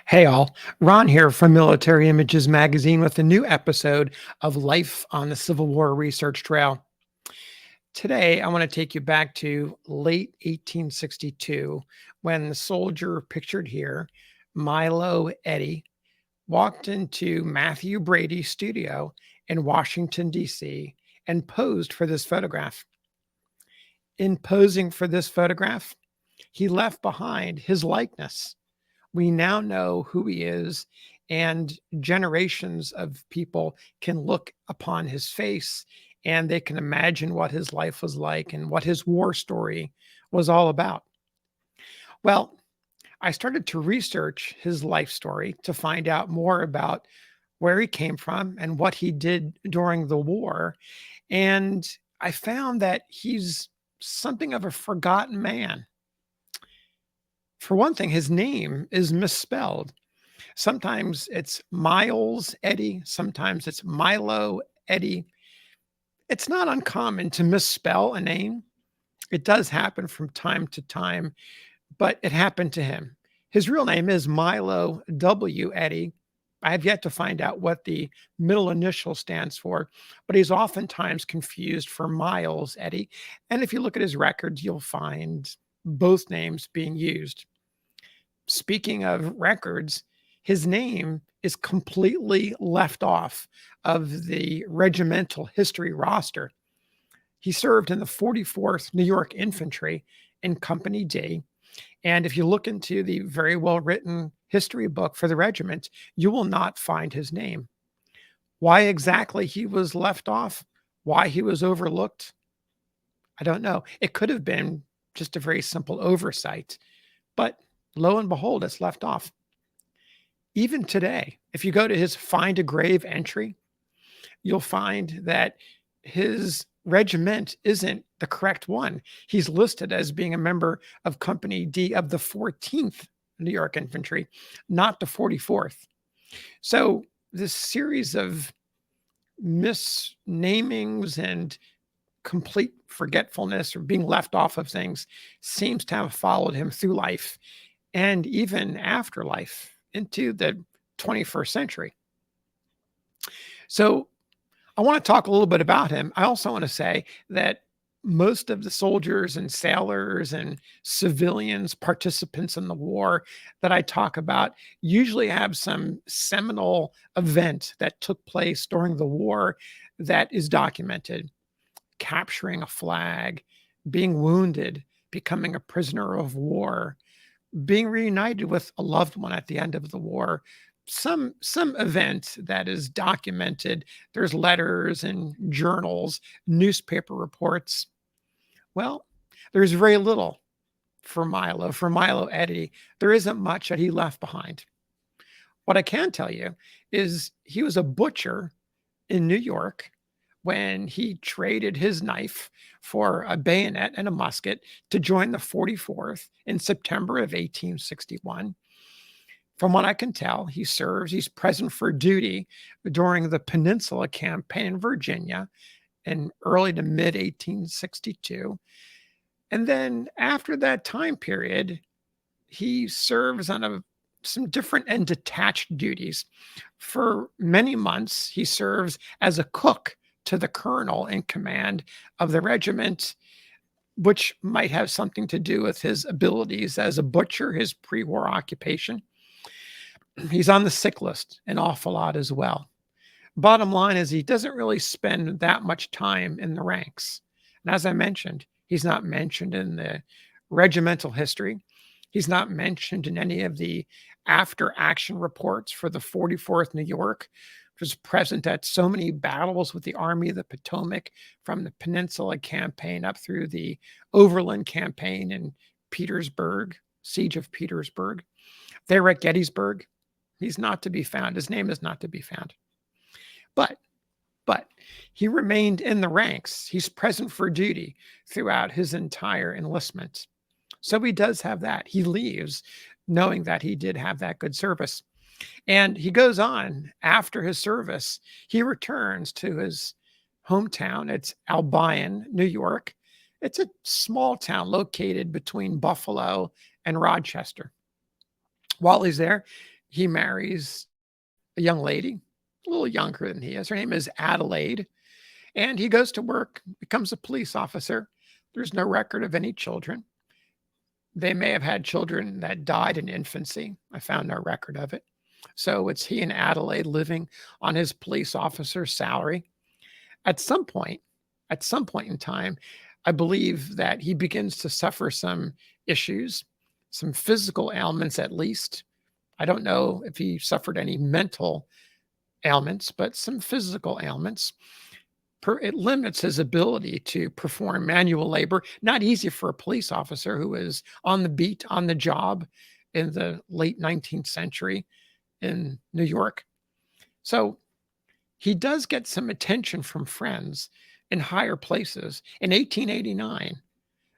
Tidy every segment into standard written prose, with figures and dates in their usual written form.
Hey all, Ron here from Military Images Magazine with a new episode of Life on the Civil War Research Trail. Today, I want to take you back to late 1862 when the soldier pictured here, Milo Eddy, walked into Matthew Brady's studio in Washington, D.C., and posed for this photograph. In posing for this photograph, he left behind his likeness. We now know who he is, and generations of people can look upon his face and they can imagine what his life was like and what his war story was all about. Well, I started to research his life story to find out more about where he came from and what he did during the war. And I found that he's something of a forgotten man. For one thing, his name is misspelled. Sometimes it's Miles Eddy, sometimes it's Milo Eddy. It's not uncommon to misspell a name. It does happen from time to time, but it happened to him. His real name is Milo W. Eddy. I have yet to find out what the middle initial stands for, but he's oftentimes confused for Miles Eddy. And if you look at his records, you'll find both names being used. Speaking of records, his name is completely left off of the regimental history roster. He served in the 44th New York Infantry in Company D. And if you look into the very well written history book for the regiment, you will not find his name. Why exactly he was left off, why he was overlooked, I don't know. It could have been just a very simple oversight, but lo and behold, it's left off. Even today, if you go to his Find a Grave entry, you'll find that his regiment isn't the correct one. He's listed as being a member of Company D of the 14th New York Infantry, not the 44th. So this series of misnamings and complete forgetfulness or being left off of things seems to have followed him through life and even after life into the 21st century. So I want to talk a little bit about him. I also want to say that most of the soldiers and sailors and civilians, participants in the war that I talk about, usually have some seminal event that took place during the war that is documented. Capturing a flag, being wounded, becoming a prisoner of war, being reunited with a loved one at the end of the war, some event that is documented. There's letters and journals, newspaper reports. Well, there's very little for Milo Eddy. There isn't much that he left behind. What I can tell you is he was a butcher in New York when he traded his knife for a bayonet and a musket to join the 44th in September of 1861. From what I can tell, he's present for duty during the Peninsula Campaign in Virginia in early to mid 1862. And then after that time period, he serves on some different and detached duties. For many months, he serves as a cook to the colonel in command of the regiment, which might have something to do with his abilities as a butcher, his pre-war occupation. He's on the sick list an awful lot as well. Bottom line is he doesn't really spend that much time in the ranks. And as I mentioned, he's not mentioned in the regimental history. He's not mentioned in any of the after action reports for the 44th New York, which was present at so many battles with the Army of the Potomac from the Peninsula Campaign up through the Overland Campaign in Petersburg, Siege of Petersburg. They were at Gettysburg. He's not to be found. His name is not to be found. But he remained in the ranks. He's present for duty throughout his entire enlistment. So he does have that. He leaves knowing that he did have that good service. And he goes on after his service. He returns to his hometown. It's Albion, New York. It's a small town located between Buffalo and Rochester. While he's there, he marries a young lady, a little younger than he is. Her name is Adelaide, and he goes to work, becomes a police officer. There's no record of any children. They may have had children that died in infancy. I found no record of it. So it's he and Adelaide living on his police officer's salary. At some point, at some point in time, I believe that he begins to suffer some issues, some physical ailments at least. I don't know if he suffered any mental ailments, but some physical ailments. It limits his ability to perform manual labor. Not easy for a police officer who is on the beat, on the job in the late 19th century in New York. So he does get some attention from friends in higher places. In 1889,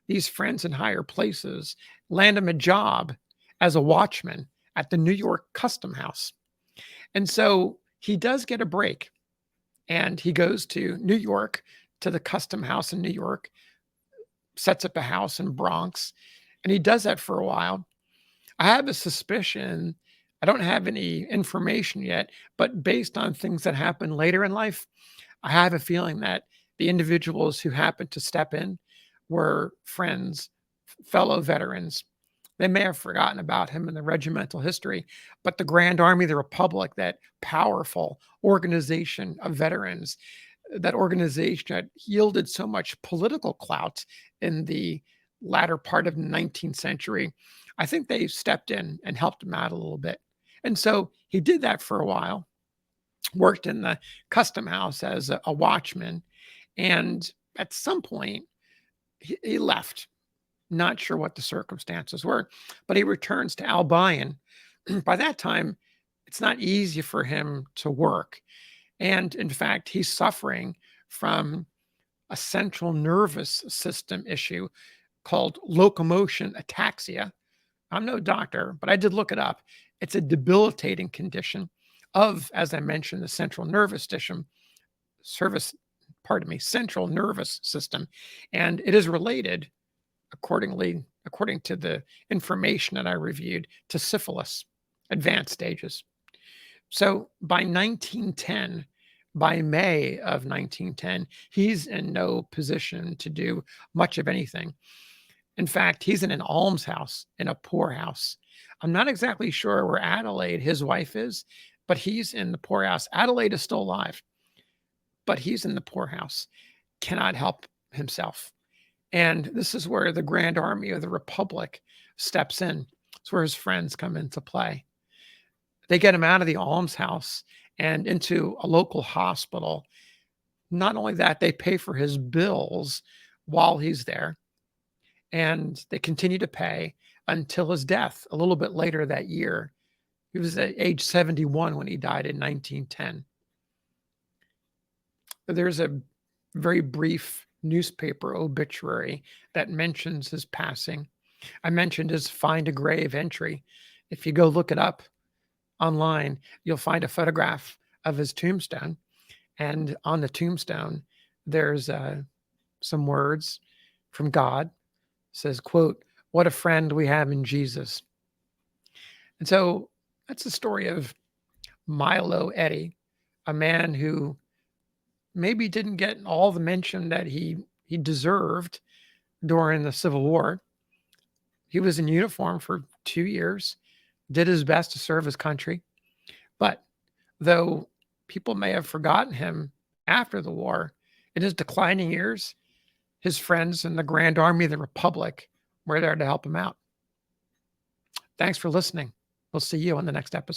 these friends in higher places land him a job as a watchman at the New York Custom House. And so he does get a break, and he goes to New York, to the Custom House in New York, sets up a house in Bronx, and he does that for a while. I have a suspicion, I don't have any information yet, but based on things that happen later in life, I have a feeling that the individuals who happened to step in were friends, fellow veterans. They may have forgotten about him in the regimental history, but the Grand Army of the Republic, that powerful organization of veterans, that organization that yielded so much political clout in the latter part of the 19th century, I think they stepped in and helped him out a little bit. And so he did that for a while, worked in the custom house as a watchman. And at some point, he left. Not sure what the circumstances were, but he returns to Albion. By that time, it's not easy for him to work. And in fact, he's suffering from a central nervous system issue called locomotion ataxia. I'm no doctor, but I did look it up. It's a debilitating condition of, as I mentioned, the central nervous central nervous system. And it is related, according to the information that I reviewed, to syphilis, advanced stages. So by 1910, by May of 1910, he's in no position to do much of anything. In fact, he's in an almshouse, in a poorhouse. I'm not exactly sure where Adelaide, his wife, is, but he's in the poorhouse. Adelaide is still alive, but he's in the poorhouse, cannot help himself. And this is where the Grand Army of the Republic steps in. It's where his friends come into play. They get him out of the almshouse and into a local hospital. Not only that, they pay for his bills while he's there, and they continue to pay until his death a little bit later that year. He was at age 71 when he died in 1910. There's a very brief newspaper obituary that mentions his passing. I mentioned his Find a Grave entry. If you go look it up online, you'll find a photograph of his tombstone. And on the tombstone, there's some words from God. It says, quote, "What a friend we have in Jesus." And so that's the story of Milo Eddy, a man who maybe didn't get all the mention that he deserved during the Civil War. He was in uniform for 2 years, did his best to serve his country. But though people may have forgotten him after the war, in his declining years, his friends in the Grand Army of the Republic were there to help him out. Thanks for listening. We'll see you on the next episode.